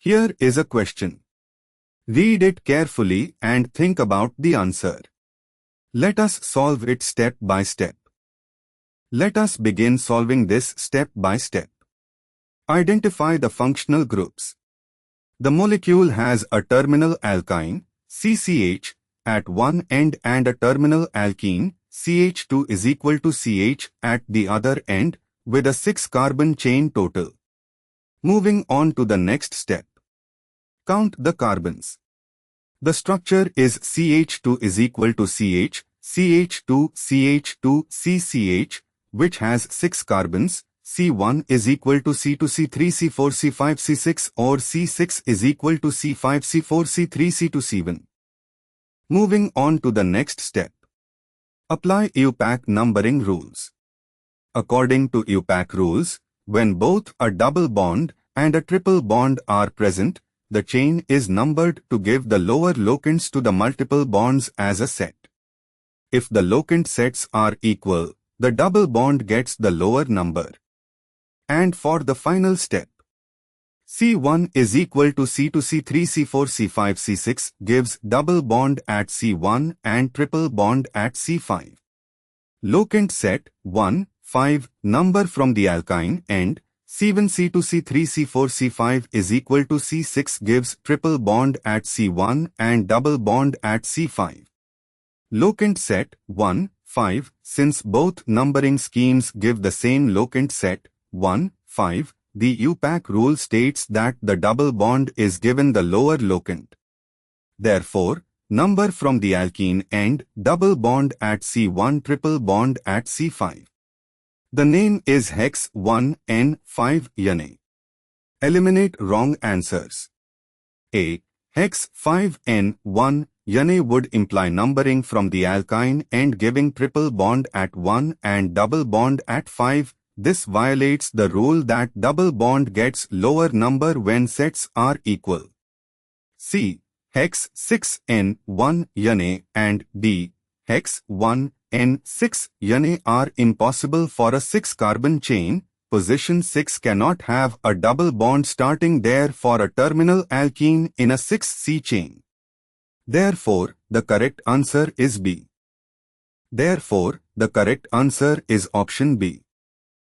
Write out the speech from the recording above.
Here is a question. Read it carefully and think about the answer. Let us solve it step by step. Let us begin solving this step by step. Identify the functional groups. The molecule has a terminal alkyne, CCH, at one end and a terminal alkene, CH2 is equal to CH at the other end, with a 6-carbon chain total. Moving on to the next step. Count the carbons. The structure is CH2 is equal to CH, CH2, CH2, CCH, which has 6 carbons. C1 is equal to C2-C3-C4-C5, C6 or C6 is equal to C5, C4, C3, C2, C1. Moving on to the next step. Apply IUPAC numbering rules. According to IUPAC rules, when both a double bond and a triple bond are present, the chain is numbered to give the lower locants to the multiple bonds as a set. If the locant sets are equal, the double bond gets the lower number. And for the final step, C1 is equal to C2-C3-C4-C5, C6 gives double bond at C1 and triple bond at C5. Locant set 1, 5 number from the alkyne end, C1 C2-C3-C4-C5 is equal to C6 gives triple bond at C1 and double bond at C5. Locant set 1, 5 since both numbering schemes give the same locant set 1, 5, the IUPAC rule states that the double bond is given the lower locant. Therefore, number from the alkene end, double bond at C1, triple bond at C5. The name is hex 1N5Yane. Eliminate wrong answers. A. Hex 5N1Yane would imply numbering from the alkyne end giving triple bond at 1 and double bond at 5. This violates the rule that double bond gets lower number when sets are equal. C. Hex 6N1Yane and D. Hex 1N6Yane are impossible for a 6-carbon chain. Position 6 cannot have a double bond starting there for a terminal alkene in a 6C chain. Therefore, the correct answer is B. Therefore, the correct answer is option B.